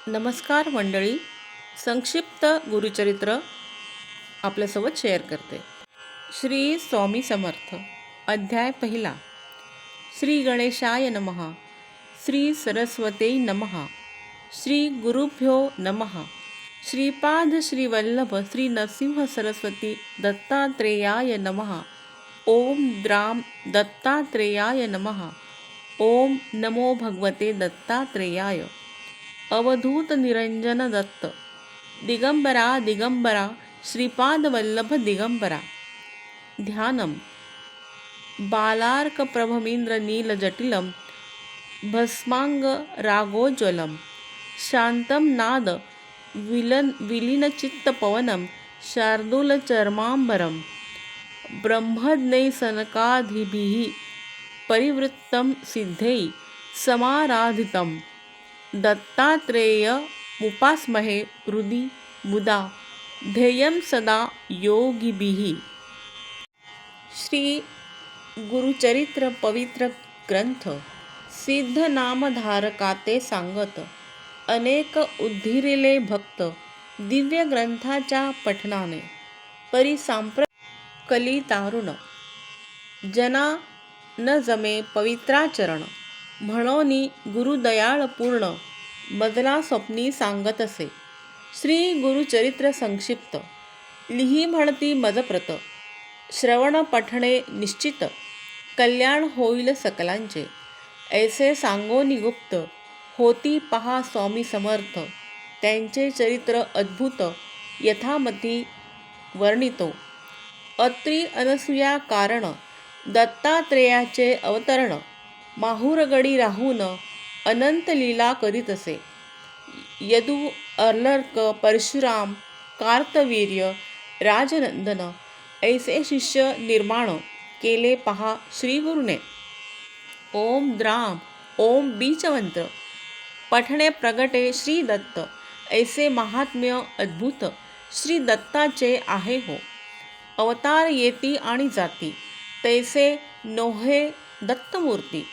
नमस्कार मंडळी. संक्षिप्त गुरुचरित्र आपल्यासोबत शेअर करते. श्री स्वामी समर्थ. अध्याय पहिला. श्री गणेशाय नमः. श्री सरस्वते नमः. श्री गुरुभ्यो नमः. श्रीपाद श्री वल्लभ श्री नरसिंह सरस्वती दत्तात्रेयाय नमः. ओम द्राम दत्तात्रेयाय नमः. ओम नमो भगवते दत्तात्रेयाय. अवधूत निरंजन दत्त दिगंबरा दिगंबरा श्रीपाद वल्लभ दिगंबरा. ध्यानम. बालार्क प्रभमींद्र नील जटिलम भस्मांग रागोज्वलम शांतम नाद विलीनचित्त पवनम शार्दूल चर्मांबरम ब्रह्मज्ञै सनकादिभिः परिवृत्तं सिद्धै समाराधितं दत्तात्रेय मुपास्महे हृदि मुदा ध्येयं सदा योगिभिः. श्री गुरुचरित्र पवित्र ग्रंथ सिद्ध नामधारकाते सांगत. अनेक उद्धिरिले भक्त दिव्य ग्रंथाच्या पठनाने कली तारुण जना न जमे पवित्राचरण म्हणोनी गुरुदयाळ पूर्ण मजला स्वप्नी सांगत असे. श्री गुरुचरित्र संक्षिप्त लिही म्हणती मजप्रत श्रवण पठणे निश्चित कल्याण होईल सकलांचे ऐसे सांगोनी गुप्त होती पहा स्वामी समर्थ त्यांचे चरित्र अद्भुत यथामती वर्णितो. अत्री अनसूया कारण दत्तात्रेयाचे अवतरण माहुरगडी राहून अनंत लीला करीत असे. यदु अर्लर्क परशुराम कार्तवीर्य राजनंदन ऐसे शिष्य निर्माण केले पहा श्रीगुरुने. ओम द्राम ओम बीजमंत्र पठणे प्रगटे श्री दत्त ऐसे महात्म्य अद्भुत श्री दत्ताचे आहे हो. अवतार येती आणि जाती तैसे नोहे दत्तमूर्ती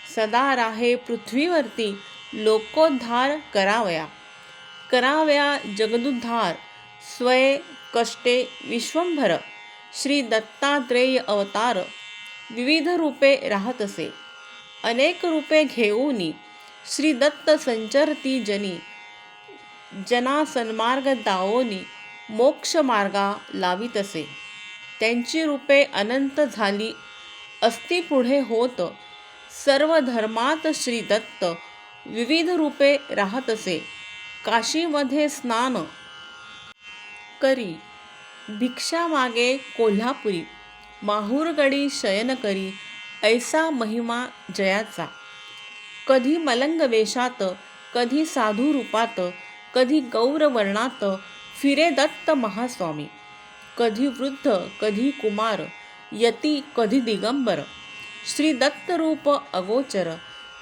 सदा राहे पृथ्वीवरती लोकोद्धार करावया जगदुद्धार स्वये कष्टे विश्वंभर. श्री दत्तात्रेय अवतार विविध रूपे राहत असे. अनेक रूपे घेऊनी श्री दत्त संचरती जना सन्मार्ग दावोनी मोक्ष मार्गा लावित असे. त्यांची रूपे अनंत झाली असती पुढे होत. सर्व धर्मात श्री दत्त विविध रूपे राहत असे. काशीमध्ये स्नान करी भिक्षा मागे कोल्हापुरी माहुरगडी शयन करी ऐसा महिमा जयाचा. कधी मलंग वेशात कधी साधू रूपात कधी गौर वर्णात फिरे दत्त महास्वामी. कधी वृद्ध कधी कुमार यती कधी दिगंबर. श्री दत्त रूप अगोचर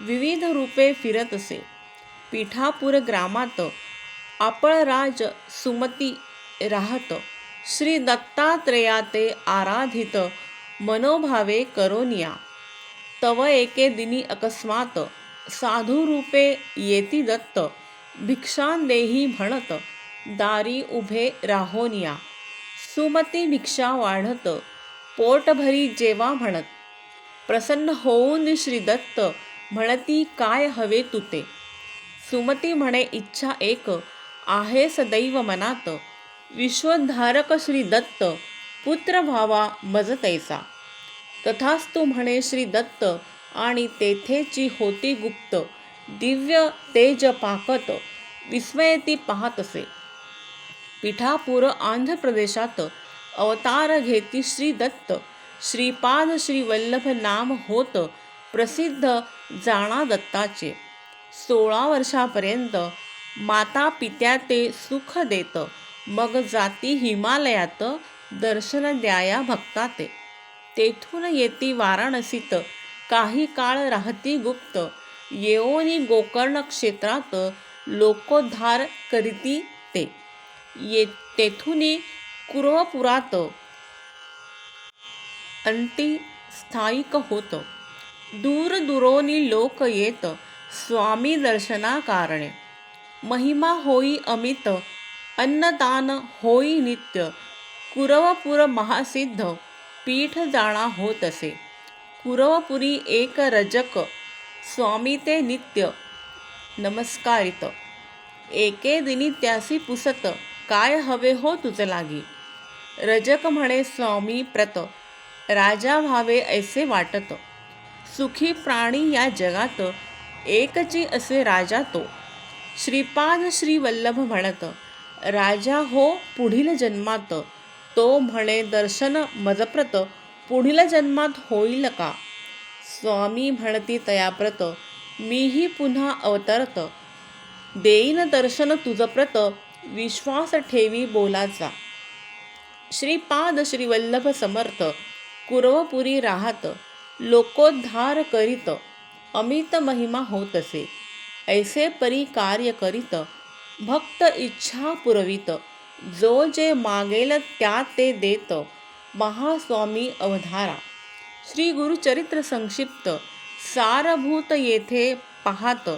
विविध रूपे फिरत असे. पिठापूर ग्रामात आपळराज सुमती राहत श्री दत्तात्रेयाते आराधित मनोभावे करोनिया. तव एके दिनी अकस्मात साधू रूपे येती दत्त भिक्षांदेही म्हणत दारी उभे राहोनिया. सुमती भिक्षा वाढत पोटभरी जेवा म्हणत प्रसन्न होऊन श्री दत्त म्हणती काय हवे तुते. सुमती म्हणे इच्छा एक आहे सदैव मनात विश्वधारक श्री दत्त पुत्र व्हावा मज तैसा. तथास्तु म्हणे श्री दत्त आणि तेथेची होती गुप्त दिव्य तेज पाकत विस्मयती पाहत असे. पिठापूर आंध्र प्रदेशात अवतार घेती श्री दत्त श्रीपाद श्री वल्लभ नाम होत प्रसिद्ध जाणा दत्ताचे. 16 वर्षापर्यंत माता पित्या ते सुख देत मग जाती हिमालयात दर्शन द्याया भक्ताते. तेथून येती वाराणसीत काही काळ राहती गुप्त येऊनी गोकर्ण क्षेत्रात लोकोद्धार करीती ते. तेथुनी कुरवपुरात अंती स्थायिक होत. दूर दुरोनी लोक येत स्वामी दर्शना कारणे. महिमा होई अमित, अन्नदान होई नित्य. कुरवपुर महासिद्ध, पीठ जाणा होत असे. कुरवपुरी एक रजक, स्वामी ते नित्य नमस्कारित. एके दिनी त्यासी पुसत, काय हवे हो तुझ लागी. रजक म्हणे स्वामी प्रत, राजा व्हावे ऐसे वाटत. सुखी प्राणी या जगात, एकची असे राजा तो. श्रीपाद श्री वल्लभ म्हणत, राजा हो पुढील जन्मात. तो म्हणे दर्शन मजप्रत, पुढील जन्मात होईल का. स्वामी म्हणती तयाप्रत, मीही पुन्हा अवतरत. देईन दर्शन तुझप्रत, विश्वास ठेवी बोलाचा. श्रीपाद श्री वल्लभ समर्थ, कुरवपुरी राहत. लोकोद्धार करीत, अमित महिमा होत असे. ऐसे परी कार्य करीत, भक्त इच्छा पुरवित. जो जे मागेल त्या ते देत, महास्वामी अवधारा. श्री गुरुचरित्र संक्षिप्त सारभूत येथे पाहात.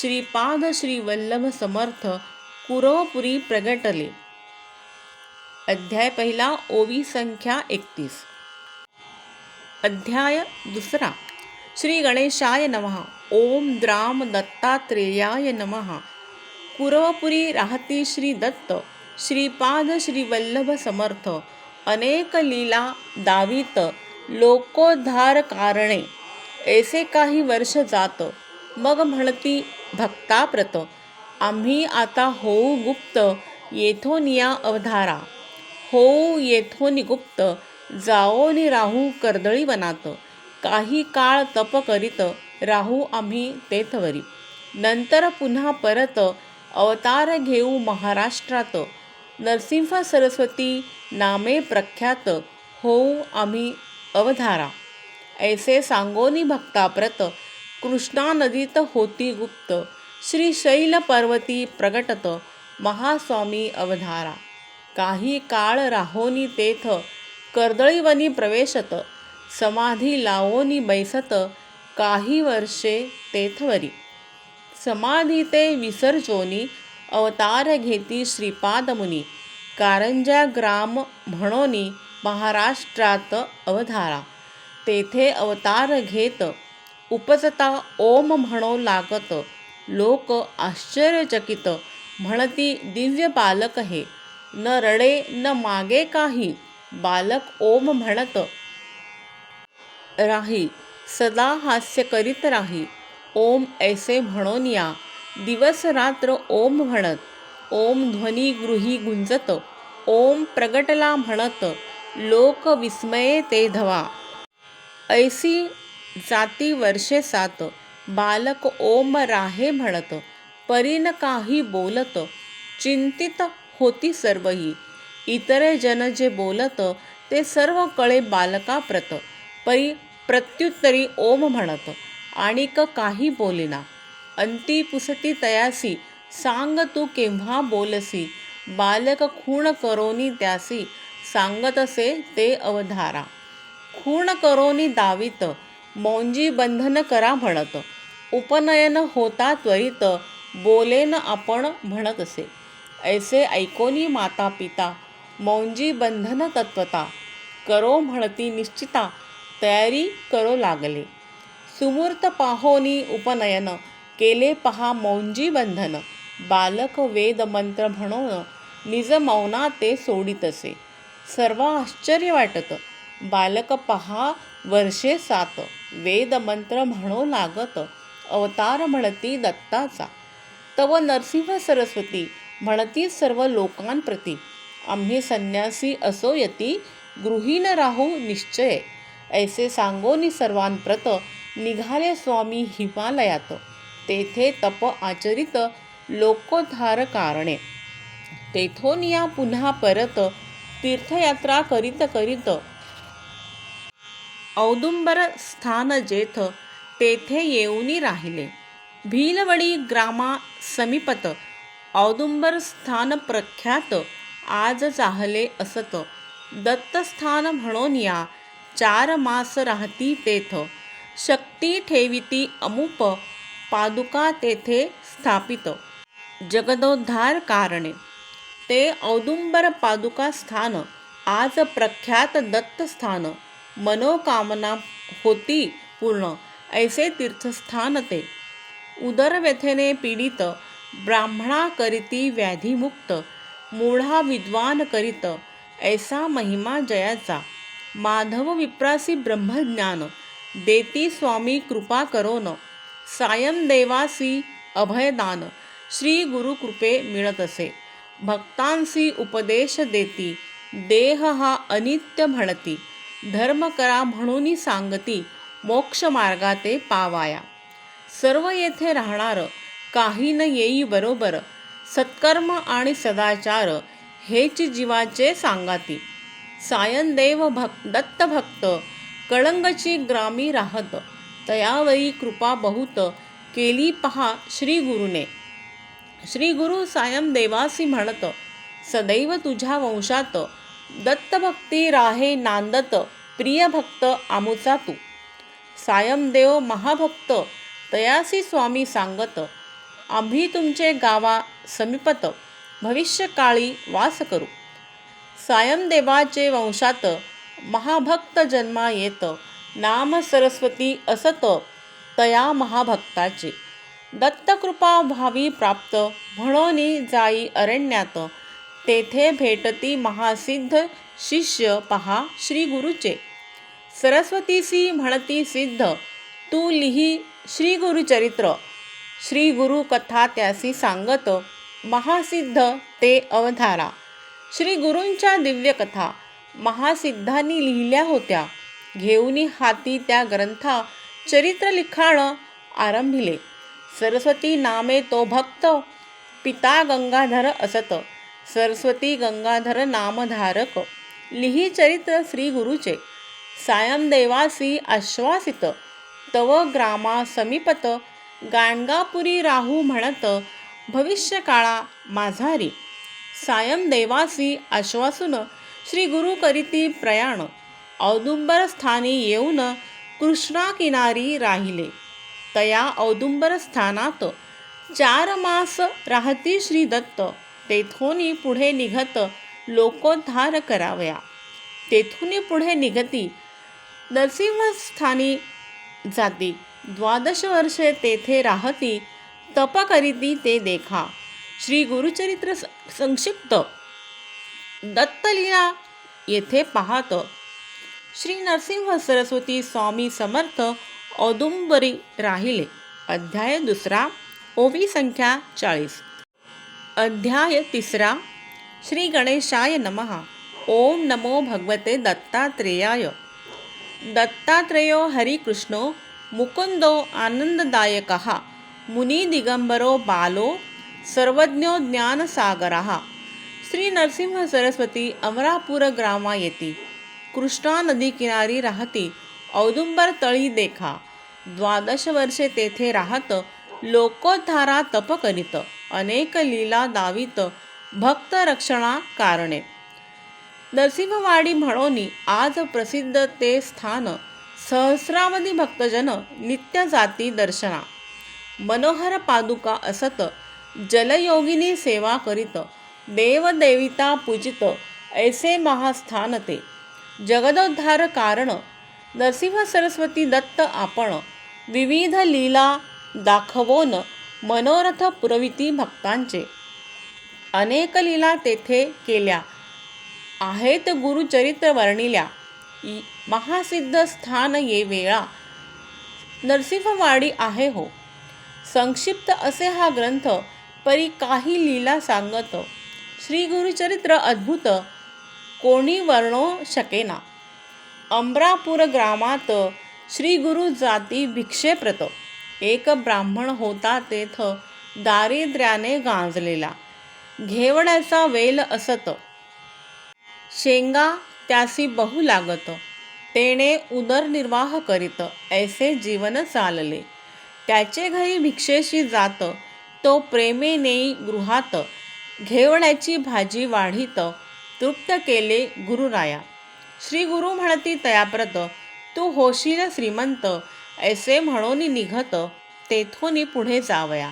श्रीपाद श्री वल्लभ समर्थ कुरवपुरी प्रगटले. अध्याय पहिला, ओवी संख्या 31. अध्याय दुसरा. श्री गणेशाय नमः. ओम द्राम दत्तात्रेयाय नमः. कुरवपुरी राहती श्री दत्त. श्रीपाद श्री वल्लभ समर्थ अनेक लीला दावित. लोकोद्धार कारणे. ऐसे काही वर्ष जात. मग म्हणती भक्ताप्रत, आम्ही आता होऊ गुप्त, येथोनिया अवधारा. होऊ येथोनी गुप्त, जाओनी राहू कर्दळी वनात. काही काळ तप करीत, राहू आम्ही तेथवरी. नंतर पुन्हा परत, अवतार घेऊ महाराष्ट्रात. नरसिंह सरस्वती नामे प्रख्यात, होऊ आम्ही अवधारा. ऐसे सांगोनी भक्ताप्रत, कृष्णा नदीत होती गुप्त. श्रीशैल पर्वती प्रगटत, महास्वामी अवधारा. काही काळ राहोनी तेथ, कर्दळीवनी प्रवेशत. समाधी लावोनी बैसत, काही वर्षे तेथवरी. समाधी ते विसर्जोनी, अवतार घेती श्रीपाद मुनी. कारंजा ग्राम म्हणोनी, महाराष्ट्रात अवधारा. तेथे अवतार घेत, उपजता ओम म्हणो लागत. लोक आश्चर्यचकित, म्हणती दिव्य बालक हे. न रडे न मागे काही, बालक ओम म्हणत राही. सदा हास्य करीत राही. ओम ऐसे म्हणोनिया, दिवस रात्र ओम म्हणत. ओम ध्वनी गृही गुंजत, ओम प्रगटला म्हणत. लोक विस्मये ते धवा. ऐसी जाती वर्षे सात, बालक ओम राहे म्हणत. परीन काही बोलत, चिंतित होती सर्वही. इतरे जन जे बोलत, ते सर्व कळे बालकाप्रत. परी प्रत्युत्तरी ओम म्हणत, आणिक काही बोलेना. अंती पुसती तयासी, सांग तू केव्हा बोलसी. बालक खूण करोनी त्यासी, सांगत असे ते अवधारा. खूण करोनी दावित, मौंजी बंधन करा म्हणत. उपनयन होता त्वरित, बोलेन आपण म्हणत असे. ऐसे ऐकोनी माता पिता, मौंजी बंधन तत्वता. करो म्हणती निश्चिता, तयारी करो लागले. सुमूर्त पाहोनी उपनयन, केले पहा मौंजी बंधन. बालक वेद मंत्र म्हणून, निज मौना ते सोडित असे. सर्व आश्चर्य वाटत. बालक पहा वर्षे सात, वेद मंत्र म्हणो लागत. अवतार म्हणती दत्ताचा. तव नरसिंह सरस्वती, म्हणती सर्व लोकांप्रती. आम्ही संन्यासी असो यती, गृहीन राहू निश्चय. ऐसे सांगोनी सर्वांप्रत, निघाले स्वामी हिमालयात. तेथे तप आचरित, लोकोद्धार कारणे. तेथोनिया पुन्हा परत, तीर्थयात्रा करीत करीत. औदुंबर स्थान जेथ, तेथे येऊनी राहिले. भीलवडी ग्रामा समीपत, औदुंबर स्थान प्रख्यात. आज चाहले असत. दत्तस्थान म्हणोनिया, 4 मास राहती तेथ. शक्ती ठेविती अमुप, पादुका तेथे स्थापित. जगदोद्धार कारणे. ते औदुंबर पादुका स्थान, आज प्रख्यात दत्त स्थान. मनोकामना होती पूर्ण, ऐसे तीर्थस्थान ते. उदरव्यथेने पीडित, ब्राह्मणा करीती व्याधिमुक्त. मूढा विद्वान करीत, ऐसा महिमा जयाचा. माधव विप्रासी ब्रह्मज्ञान, देती स्वामी कृपा करोन. सायं देवासी अभयदान, श्री गुरुकृपे मिळत असे. भक्तांसी उपदेश देती, देह हा अनित्य म्हणती. धर्म करा म्हणून सांगती, मोक्ष मार्गाते पावाया. सर्व येथे राहणार, काही न येई बरोबर. सत्कर्म आणि सदाचार, हेच जीवाचे सांगाती. सायंदेव दत्त भक्त, कळंगची ग्रामी राहत. तयावरी कृपा बहुत, केली पहा श्री गुरुने. श्री गुरु सायं देवासी म्हणत, सदैव तुझ्या वंशात. दत्तभक्ती राहे नांदत, प्रिय भक्त आमुचा तू. सायंदेव महाभक्त, तयासी स्वामी सांगत. आम्ही तुमचे गावा समीपत, भविष्यकाळी वास करू. सायंदेवाचे वंशात, महाभक्त जन्मा येत. नाम सरस्वती असत, तया महाभक्ताचे. दत्तकृपा व्हावी प्राप्त, म्हणून जाई अरण्यात. तेथे भेटती महासिद्ध, शिष्य पहा श्री गुरुचे. सरस्वतीसी म्हणती सिद्ध, तू लिही श्री गुरुचरित्र. श्री गुरु कथा त्यासी सांगत, महासिद्ध ते अवधारा. श्री गुरूंच्या दिव्य कथा, महासिद्धांनी लिहिल्या होत्या. घेऊनी हाती त्या ग्रंथा, चरित्र लिखाण आरंभिले. सरस्वती नामे तो भक्त, पिता गंगाधर असत. सरस्वती गंगाधर नामधारक, लिही चरित्र श्री गुरुचे. सायंदेवासी आश्वासित, तव ग्रामा समीपत. गाणगापुरी राहू म्हणत, भविष्य काळा माझारी. सायंदेवासी आश्वासून, श्री गुरु करीती प्रयाण. औदुंबर स्थानी येऊन, कृष्णा किनारी राहिले. तया औदुंबर स्थानात, 4 मास राहती श्री दत्त. तेथून पुढे निघत, लोकोद्धार करावया. तेथून पुढे निघती, नरसिंहस्थानी जाती. 12 वर्षे तेथे राहती, तप करीती ते देखा. श्री गुरुचरित्र संक्षिप्त, दत्तलीला येथे पाहत. श्री नरसिंह सरस्वती स्वामी समर्थ औदुंबरी राहिले. अध्याय 2, ओवी संख्या 40. अध्याय 3. श्री गणेशाय नमः. ओम नमो भगवते दत्तात्रेयाय. दत्तात्रेयो हरिकृष्णो मुकुंदो आनंददायकः. मुनी दिगंबरो बालो, सर्वज्ञो ज्ञानसागरः. श्री नरसिंह सरस्वती अमरापूर ग्रामा येती. कृष्णा नदी किनारी राहती. औदुंबर तळी देखा. 12 वर्षे तेथे राहत, लोकोद्धारा तप करीत. अनेक लीला दावित, भक्त रक्षणा कारणे. नरसिंहवाडी म्हणून आज प्रसिद्ध ते स्थान. सहस्रावधी भक्तजन नित्य जाती दर्शना. मनोहर पादुका असत, जलयोगिनी सेवा करीत. देवदेविता पूजित, ऐसे महास्थान ते. जगदोद्धार कारण, नरसिंह सरस्वती दत्त आपण. विविध लीला दाखवून, मनोरथ पुरविती भक्तांचे. अनेक लीला तेथे केल्या आहेत, गुरुचरित्र वर्णिल्या. महासिद्ध स्थान ये वेळा, नरसिंहवाडी आहे हो. संक्षिप्त असे हा ग्रंथ, परी काही लीला सांगत. श्री गुरुचरित्र अद्भुत, कोणी वर्णो शकेना. अमरापूर ग्रामात श्री गुरु जाती भिक्षेप्रत. एक ब्राह्मण होता तेथ, दारिद्र्याने गांजलेला. घेवड्याचा वेल असत, शेंगा त्यासी बहु लागत. तेने उदरनिर्वाह करीत, ऐसे जीवन चालले. त्याचे घरी भिक्षेशी जात, तो प्रेमेने गृहात. घेवड्याची भाजी वाढीत, तृप्त केले गुरुराया. श्री गुरु म्हणती तयाप्रत, तू होशील श्रीमंत. ऐसे म्हणून निघत, तेथून पुढे जावया.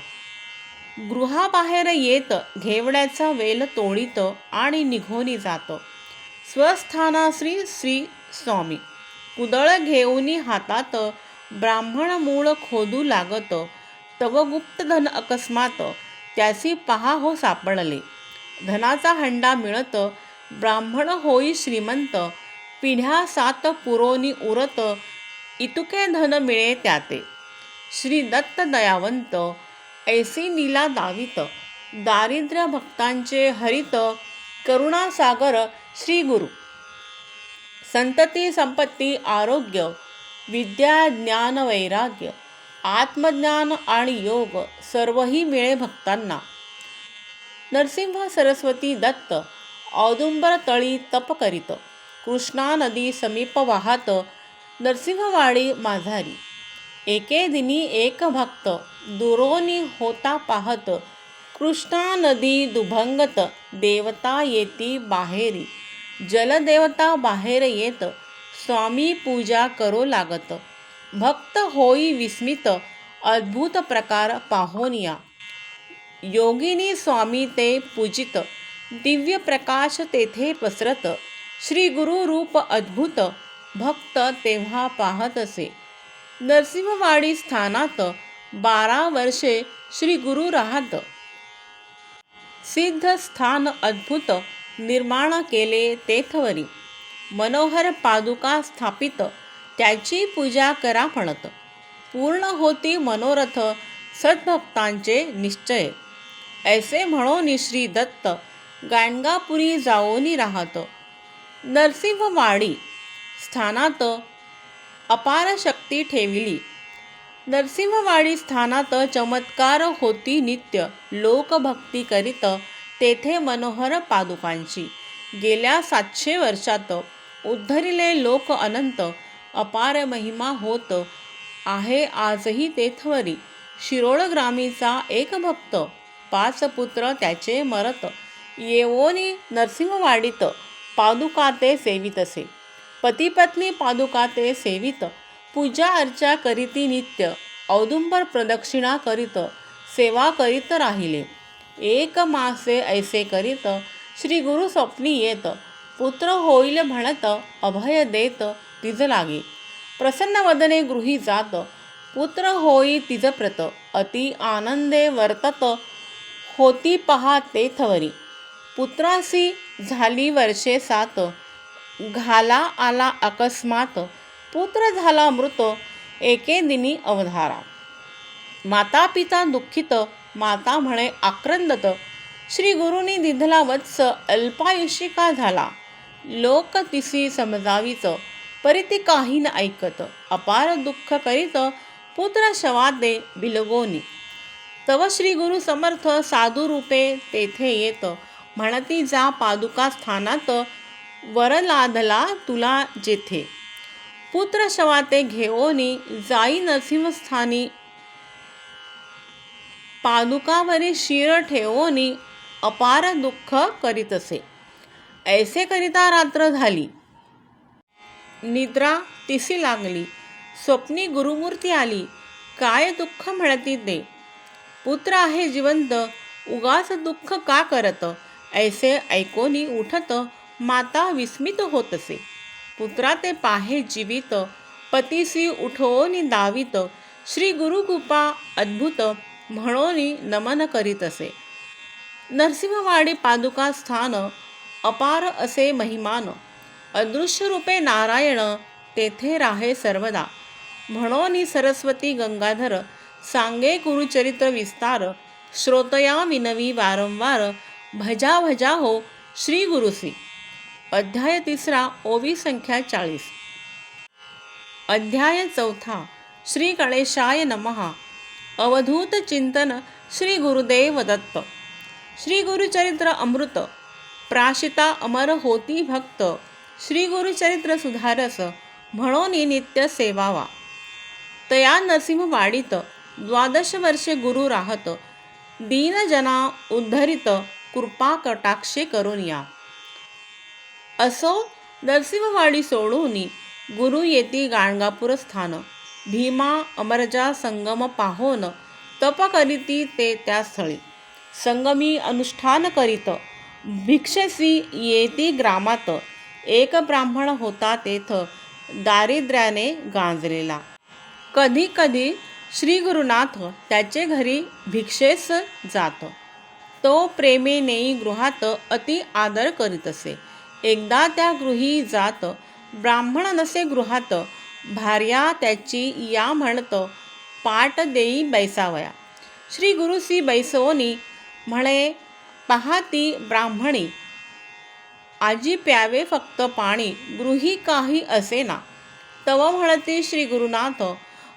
गृहाबाहेर येत घेवड्याचा वेल तोडीत आणि निघोनी जात. स्वस्थानाश्री श्री स्वामी कुदळ घेऊनी हातात, ब्राह्मण मूळ खोदू लागत. तव गुप्तधन अकस्मात त्यासी पहा हो सापडले. धनाचा हंडा मिळत, ब्राह्मण होई श्रीमंत. पिढ्या 7 पुरोनी उरत, इतुके धन मिळे त्याते. श्री दत्त दयावंत ऐसी लीला दावित. दारिद्र्य भक्तांचे हरित, करुणासागर श्री गुरु. संतती संपत्ती आरोग्य, विद्या ज्ञान वैराग्य, आत्मज्ञान आणि योग सर्वही मिळे भक्तांना. नरसिंह सरस्वती दत्त औदुंबर तळी तप करीत. कृष्णा नदी समीप वाहत, नरसिंहवाडी माझारी. एके दिनी एक भक्त दुरोनी होता पाहत. कृष्णा नदी दुभंगत, देवता येती बाहेरी. जलदेवता बाहेर येत, स्वामी पूजा करो लागत. भक्त होई विस्मित, अद्भुत प्रकार पाहोनिया. योगिनी स्वामी ते पूजित, दिव्य प्रकाश तेथे पसरत. श्री गुरु रूप अद्भुत, भक्त तेव्हा पाहत असे. नरसिंहवाडी स्थानात 12 वर्षे श्री गुरु राहत. सिद्ध स्थान अद्भुत निर्माण केले तेथवरी. मनोहर पादुका स्थापित, त्याची पूजा करा म्हणत. पूर्ण होती मनोरथ, सद्भक्तांचे निश्चय. ऐसे म्हणून श्री दत्त गाणगापुरी जाओनी राहत. नरसिंहवाडी स्थानात अपार शक्ती ठेविली. नरसिंहवाडी स्थानात चमत्कार होती नित्य. लोक भक्ती करीत तेथे मनोहर पादुकांची. गेल्या 700 वर्षात उद्धरिले लोक अनंत. अपार महिमा होत आहे आजही तेथवरी. शिरोळ ग्रामीचा एक भक्त, 5 पुत्र त्याचे मरत. येवोनी नरसिंहवाडीत पादुका ते सेवित असे. पतिपत्नी पादुका ते सेवित. पूजा अर्चा करीती नित्य. औदुंबर प्रदक्षिणा करीत, सेवा करीत राहिले. 1 मासे ऐसे करीत, श्री गुरु स्वप्नी येत. पुत्र होईल म्हणत, अभय देत तिज लागे. प्रसन्न वदने गृही जात, पुत्र होई तिज प्रत. अति आनंदे वर्तत, होती पहा तेथवरी. पुत्रासी झाली वर्षे 7, घाला आला अकस्मात. पुत्र झाला मृत, एके दिनी अवधारा. माता पिता दुःखित, माता म्हणे आक्रंदत. श्री गुरुनी दिधला वत्स, अल्पायुषी का झाला. लोक तिसी समजावीत, परिती काही न ऐकत. अपार दुःख करीत, पुत्र शवाते बिलगोनी. तव श्री गुरु समर्थ साधू रूपे तेथे येत. म्हणती जा पादुका स्थानात, वर लादला तुला जेथे. पुत्र शवाते घेओनी जाई नरसिंहस्थानी. पादुकावरी शिर ठेवोनी, अपार दुःख करीत असे. ऐसे करिता रात्र झाली, निद्रा तिसी लागली. स्वप्नी गुरुमूर्ती आली, काय दुःख म्हणती ते. पुत्र आहे जिवंत, उगाच दुःख का करत. ऐसे ऐकोनी उठत, माता विस्मित होत असे. पुत्रा ते पाहे जीवित, पतीसी उठवोनी दावित. श्री गुरु कृपा अद्भुत, म्हणोनी नमन करीत असे. नरसिंहवाडी पादुका स्थान, अपार असे महिमान. अदृश्य रूपे नारायण, तेथे राहे सर्वदा. म्हणोनी सरस्वती गंगाधर, सांगे गुरुचरित्र विस्तार. श्रोतया विनवी वारंवार, भजा भजा हो श्री गुरुसी. अध्याय 3 ओवी संख्या 40. अध्याय 4 श्री गणेशाय नमः. अवधूत चिंतन श्री गुरुदेव दत्त. श्री गुरुचरित्र अमृत, प्राशिता अमर होती भक्त. श्री गुरुचरित्र सुधारस, म्हणोनी नित्य सेवावा. तया नरसिंहवाडीत 12 वर्षे गुरु राहत. दीनजना उद्धरित, कृपा कटाक्षे करून या. असो नरसिंहवाडी सोडूनी, गुरु येती गाणगापूर स्थान. भीमा अमरजा संगम पाहोन, तप करीती ते त्या स्थळी. संगमी अनुष्ठान करीत भिक्षेसी येती ग्रामात. एक ब्राह्मण होता तेथ दारिद्र्याने गांजलेला. कधी कधी श्री गुरुनाथ त्याचे घरी भिक्षेस जात. तो प्रेमेनेई गृहात अति आदर करीत असे. एकदा त्या गृही जात ब्राह्मण नसे गृहात. भार्या त्याची या म्हणत पाट देई बैसावया. श्री गुरुसी बैसवोनी म्हणे पाहाती ब्राह्मणी. आजी प्यावे फक्त पाणी गृही काही असेना. तव म्हणती श्री गुरुनाथ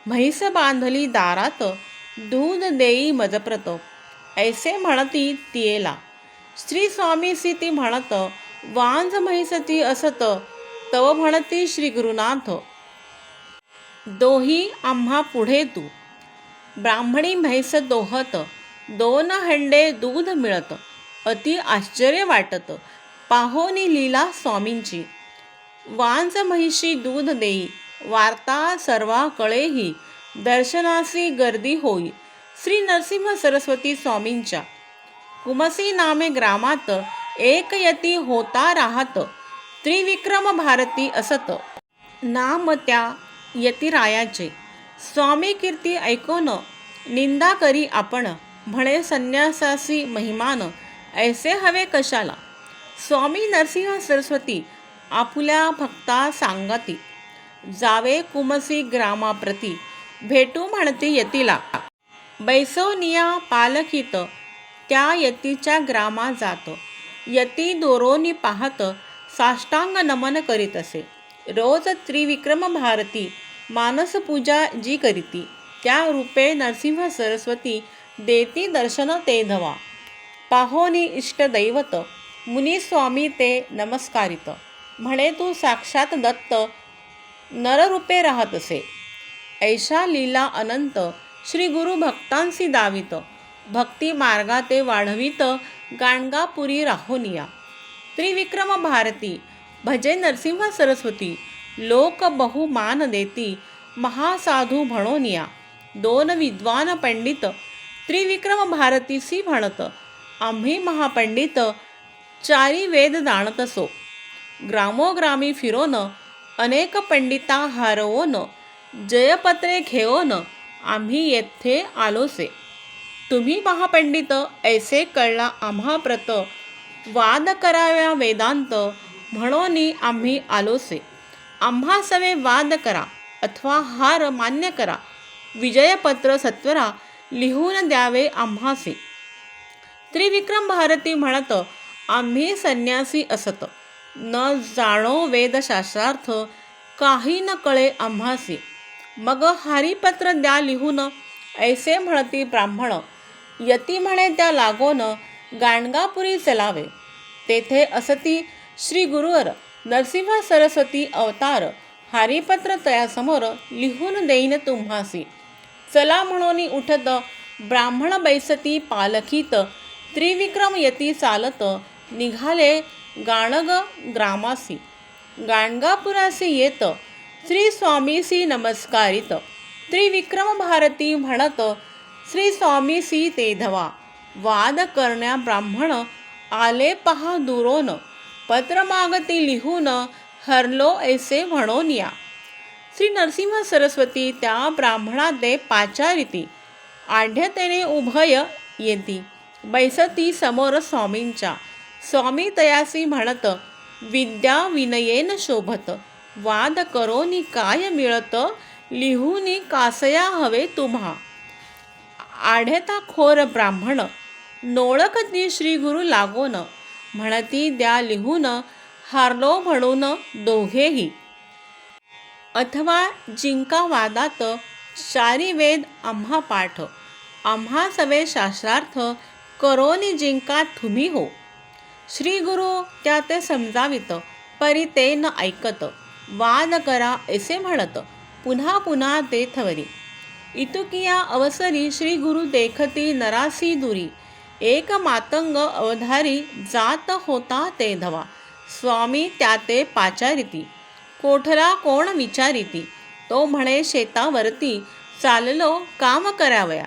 म्हैस बांधली दारात. दूध देई मजप्रत ऐसे म्हणती तियेला. श्री स्वामीसी ती म्हणत वांझ म्हैसती असत. तव म्हणती श्री गुरुनाथ दोही आम्हा पुढे तू. ब्राह्मणी म्हैस दोहत 2 हंडे दूध मिळत. अति आश्चर्य वाटत पाहोनी लीला स्वामींची. वांझ म्हैशी दूध देई वार्ता सर्वा कळेही. दर्शनासी गर्दी होई श्री नरसिंह सरस्वती स्वामींच्या. कुमसी नामे ग्रामात एक यती होता राहत. त्रिविक्रम भारती असत नाम त्या यतिरायाचे. स्वामी कीर्ती ऐकोन निंदा करी आपण. म्हणे संन्यासासी महिमान ऐसे हवे कशाला. स्वामी नरसिंह सरस्वती आपुल्या भक्ता सांगती. जावे कुमसी ग्रामाप्रती भेटू म्हणती यतीला. बैसवनिया पालखीत त्या यतीच्या ग्रामा जात. यती दोरोनी पाहत साष्टांग नमन करीत असे. रोज त्रिविक्रम भारती मानसपूजा जी करीती त्या रूपे नरसिंह सरस्वती देती दर्शन ते धवा. पाहोनी इष्टदैवत मुनिस्वामी ते नमस्कारित. म्हणे तू साक्षात दत्त नररूपे राहत असे. ऐशा लीला अनंत श्री गुरु भक्तांसी दावित. भक्ती मार्गा ते वाढवित गाणगापुरी राहोनिया. त्रिविक्रम भारती भजे नरसिंह सरस्वती. लोक बहुमान देती महासाधू म्हणोनिया. 2 विद्वान पंडित त्रिविक्रम भारतीसी म्हणत. आम्ही महापंडित 4 वेद जाणत असो. ग्रामोग्रामी फिरोन अनेक पंडिता हारवोन. जयपत्रे घेऊन आम्ही येथे आलोसे. तुम्ही महापंडित ऐसे कळला आम्हा प्रत. वाद कराव्या वेदांत म्हणोनी आम्ही आलोसे. आम्हा सवे वाद करा अथवा हार मान्य करा. विजयपत्र सत्वरा लिहून द्यावे आम्हासी. त्रिविक्रम भारती म्हणत आम्ही संन्यासी असत. न जाणो वेदशास्त्रार्थ काही न कळे आम्हासी. मग हरिपत्र द्या लिहून ऐसे म्हणती ब्राह्मण. यती म्हणे त्या लागोन गाणगापुरी चलावे. तेथे असती श्री गुरुवर नरसिंह सरस्वती अवतार. हरिपत्र तयासमोर लिहून देईन तुम्हासी. चला म्हणून उठत ब्राह्मण बैसती पालखीत. त्रिविक्रम यती चालत निघाले गाणग ग्रामासी. गाणगापुरासी येत श्री स्वामीसी नमस्कारित. त्रिविक्रम भारती म्हणत श्री स्वामीसी ते धवा. वाद करण्या ब्राह्मण आले पहा दुरोन. पत्र मागती लिहून हरलो ऐसे म्हणून या. श्री नरसिंह सरस्वती त्या ब्राह्मणा ते पाचारिती. आढ्यतेने उभय येती बैसती समोर स्वामींच्या. स्वामी तयासी म्हणत विद्या विनयेन शोभत. वाद करोनी काय मिळत लिहूनी कासया हवे तुम्हा. आढ्यता खोर ब्राह्मण नोळखती श्री गुरु लागोन. म्हणती द्या लिहून हारलो म्हणून दोघेही. अथवा जिंका वादात 4 वेद आम्हा पाठ. आम्हा सवे शास्त्रार्थ करोनी जिंका तुम्ही हो. श्री गुरु त्या ते समजावित परी ते न ऐकत. वाद करा ऐसे म्हणत पुन्हा पुन्हा तेथवरी. इतुकिया अवसरी श्री गुरु देखती नरासी दुरी. एक मातंग अवधारी जात होता ते धवा. स्वामी त्या ते पाचारिती. कोठला कोण विचारिती. तो म्हणे शेतावरती चाललो काम करावया.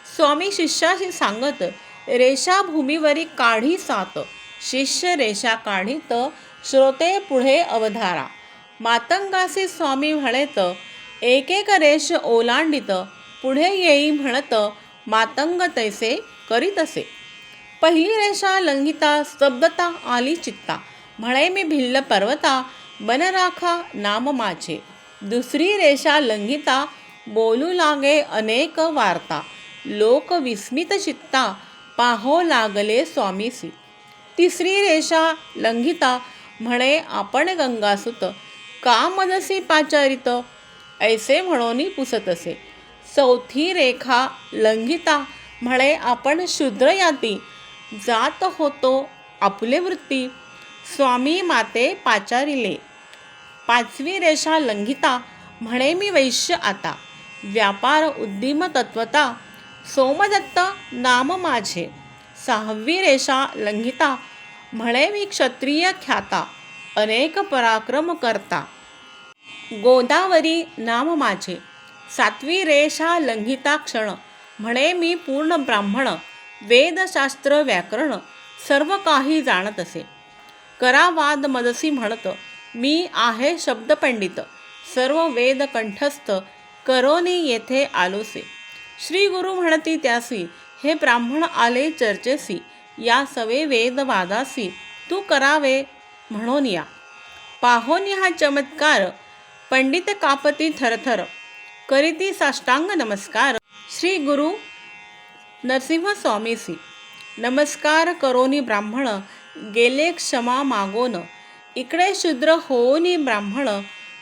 स्वामी शिष्याशी सांगत रेषा भूमीवरी काढी सात, शिष्य रेषा काढीत, श्रोते पुढे अवधारा. मातंगासी स्वामी म्हणत, एक एक रेष ओलांडित, पुढे येई म्हणत, मातंग तैसे करीतसे. पहिली रेषा लंघिता, स्तब्धता आली चित्ता, म्हणे मी भिल्ल पर्वता, बन राखा नाम माझे. दुसरी रेषा लंघिता, बोलू लागे अनेक वार्ता, लोक विस्मित चित्ता, पाहो लागले स्वामीसी. तिसरी रेषा लंघिता, म्हणे आपण गंगासुत, का मजसी पाचारित, ऐसे म्हणोनी पुसतसे. चौथी रेखा लंघिता, म्हणे आपण शूद्र याती, जात होतो आपुले वृत्ती, स्वामी माते पाचारिले. पाचवी रेषा लंघिता, म्हणे मी वैश्य आता, व्यापार उद्दिम तत्वता, सोमदत्त नाम माझे. सहावी रेषा लंघिता, म्हणे मी क्षत्रिय ख्याता, अनेक पराक्रम करता, गोदावरी नाम माझे. सातवी रेषा लंघिता क्षण, म्हणे मी पूर्ण ब्राह्मण, वेदशास्त्र व्याकरण सर्व काही जाणत असे. करावाद मजसी म्हणत, मी आहे शब्दपंडित, सर्व वेद कंठस्थ, करोनी येथे आलोसे. श्री गुरु म्हणती त्यासी, हे ब्राह्मण आले चर्चेसी, या सवे वेदवादासी, तू करावे म्हणून या. पाहोनी हा चमत्कार, पंडित कापती थरथर, करीती साष्टांग नमस्कार, श्री गुरु नरसिंह स्वामीसी. नमस्कार करोनी ब्राह्मण, गेले क्षमा मागोन, इकडे शूद्र होऊनी ब्राह्मण,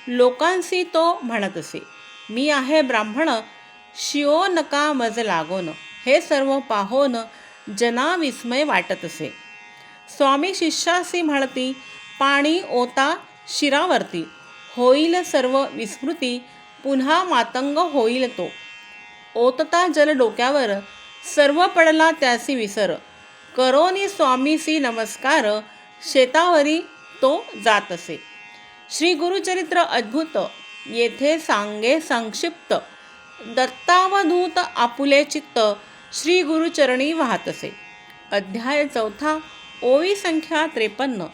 लोकांसी तो म्हणत असे, मी आहे ब्राह्मण, शिओ नका मज लागोन. हे सर्व पाहोन जना विस्मय वाटत असे. स्वामी शिष्यासी म्हणती, पाणी ओता शिरावरती, होईल सर्व विस्मृती, पुन्हा मातंग होईल तो. ओतता जल डोक्यावर, सर्व पडला त्यासी विसर, करोनी स्वामीसी नमस्कार, शेतावरी तो जात असे. श्री गुरुचरित्र अद्भुत, येथे सांगे संक्षिप्त, दत्तावधूत आपुले चित्त, श्री गुरुचरणी वाहत असे. अध्याय 4, ओवी संख्या 53.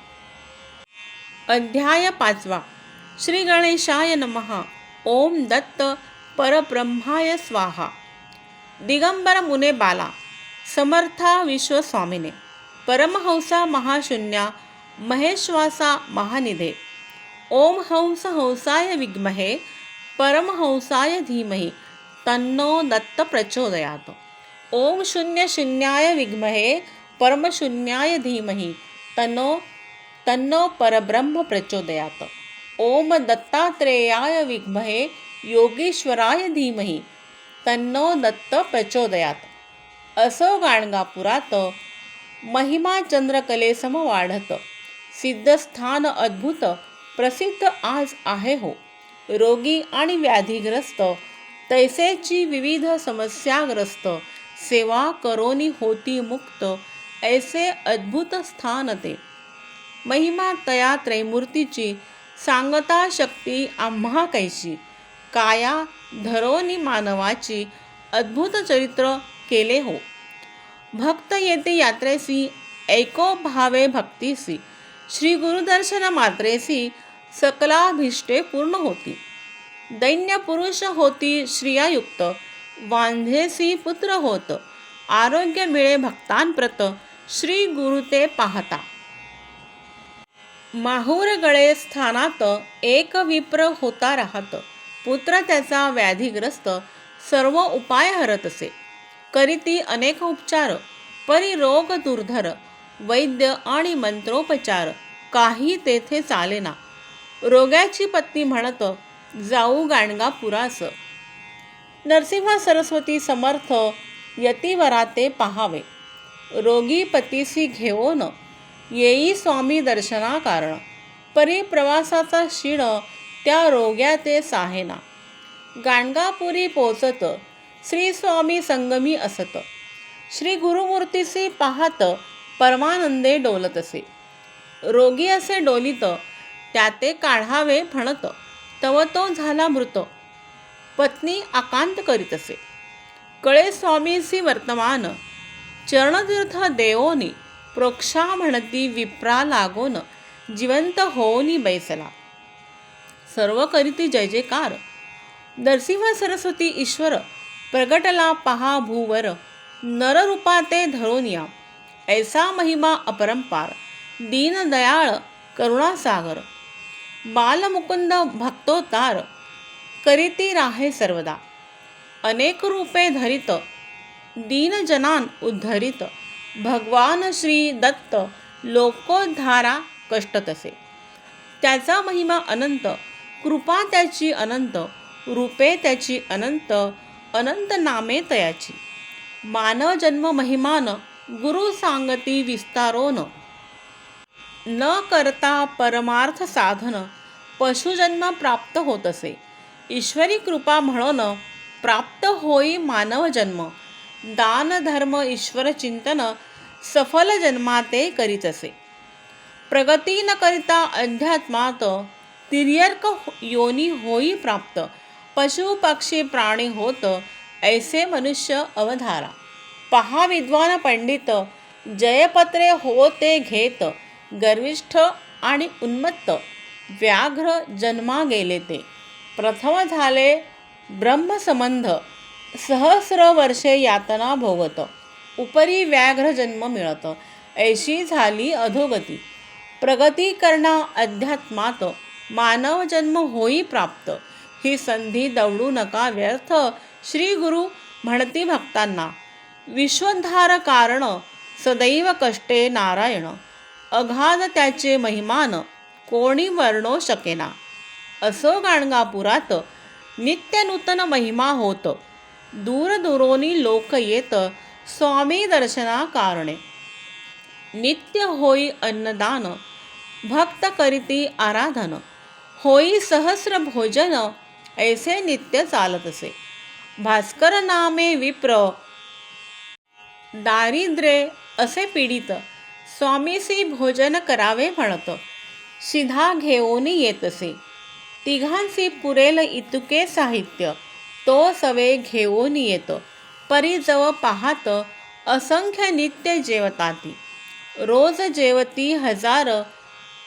अध्याय 5. श्री गणेशाय नमः. ओम दत्त परब्रह्माय स्वाहा. दिगंबर मुने बाला, समर्था विश्वस्वामिने, परमहंसा महाशून्या, महेश्वासा महानिधे. ओम हंस हंसाय विद्महे, परमहंसाय धीमहि, तन्नो दत्त प्रचोदयात. ओम शून्य शून्याय विद्महे, परमशून्याय धीमहि, तन्नो परब्रह्म प्रचोदयात. ओम दत्तात्रेयाय विद्महे, योगीश्वराय धीमहि, तन्नो दत्त प्रचोदयात. असो गाणगापुरात, महिमा चंद्रकलेसम वाढत, सिद्धस्थान अद्भुत, प्रसिद्ध आज आहे हो. रोगी आणि व्याधिग्रस्त, तैसेची विविध समस्याग्रस्त, सेवा करोनी होती मुक्त, ऐसे अद्भुत स्थान ते. महिमा तया त्रैमूर्तीची, सांगता शक्ती आम्हा कैशी, काया धरोनी मानवाची, अद्भुत चरित्र केले हो. भक्त येते यात्रेसी, ऐको भावे भक्तीसी, श्री गुरुदर्शन मात्रेसी, सकलाभिष्टे पूर्ण होती. दैन्य पुरुष होती श्रियायुक्त, वांझेसी पुत्र होत, आरोग्य मिळे भक्तांप्रत, श्री गुरु ते पाहता. माहूर गळे स्थानात, एक विप्र होता राहत, पुत्र त्याचा व्याधिग्रस्त, सर्व उपाय हरत असे. करीती अनेक उपचार, परी रोग दुर्धर, वैद्य आणि मंत्रोपचार, काही तेथे चालेना. रोग्याची पत्नी म्हणत, जाऊ गाणगापुरास, नरसिंह सरस्वती समर्थ, यतिवरा ते पाहावे. रोगी पतीसी घेऊन, येई स्वामी दर्शना कारण, परी प्रवासाचा क्षीण, त्या रोग्या ते साहेना. गाणगापुरी पोचत, श्री स्वामी संगमी असत, श्री गुरुमूर्तीसी पाहत, परमानंदे डोलत असे. रोगी असे डोलित, त्याते काढावे म्हणत, तव तो झाला मृत. पत्नी आकांत करीत असे. कळे स्वामीसी वर्तमान, चरणतीर्थ देवोनी प्रोक्षा म्हणती विप्रा लागोन जिवंत होऊनी बैसला. सर्व करीती जय जयकार. नरसिंह सरस्वती ईश्वर प्रगटला पहा भूवर. नररूपा ते धरून या ऐसा महिमा अपरंपार. दीनदयाळ करुणासागर बालमुकुंद भक्तोतार करीती राहे सर्वदा. अनेक रूपे धरित दीनजनान उद्धरित. भगवान श्री दत्त लोकोद्धारा कष्ट तसे. त्याचा महिमा अनंत, कृपा त्याची अनंत, रूपे त्याची अनंत, अनंत नामे तयाची. मानव जन्म महिमान गुरु सांगती विस्तारोन. न करता परमार्थ साधन पशुजन्म प्राप्त होत असे. ईश्वरी कृपा म्हणून प्राप्त होई मानव जन्म. दान धर्म ईश्वर चिंतन सफल जन्माते करीत असे. प्रगती न करिता अध्यात्मात तिर्यक योनी होई प्राप्त. पशु पक्षी प्राणी होत ऐसे मनुष्य अवधारा. पहा विद्वान पंडित जयपत्रे होते घेत. गर्विष्ठ आणि उन्मत्त व्याघ्र जन्मा गेले ते. प्रथम झाले ब्रह्मसंबंध सहस्र वर्षे यातना भोगत. उपरी व्याघ्र जन्म मिळत ऐशी झाली अधोगती. प्रगती करना अध्यात्मात मानव जन्म होई प्राप्त. ही संधी दवडू नका व्यर्थ. श्री गुरु म्हणती भक्तांना विश्वोद्धार कारण सदैव कष्टे नारायण. अगाध त्याचे महिमान कोणी वर्णो शकेना. असो गाणगापुरात नित्य नूतन महिमा होत. दूर दुरोनी लोक येत स्वामी दर्शना कारणे. नित्य होई अन्नदान भक्त करीती आराधन. होई सहस्र भोजन ऐसे नित्य चालत असे. भास्कर नामे विप्र दारिद्र्ये असे पीडित. स्वामीसी भोजन करावे म्हणत शिधा घेऊन येत असे. तिघांसी पुरेल इतुके साहित्य तो सवे घेऊन येत. परी जव पाहात असंख्य नित्य जेवताती. रोज जेवती हजार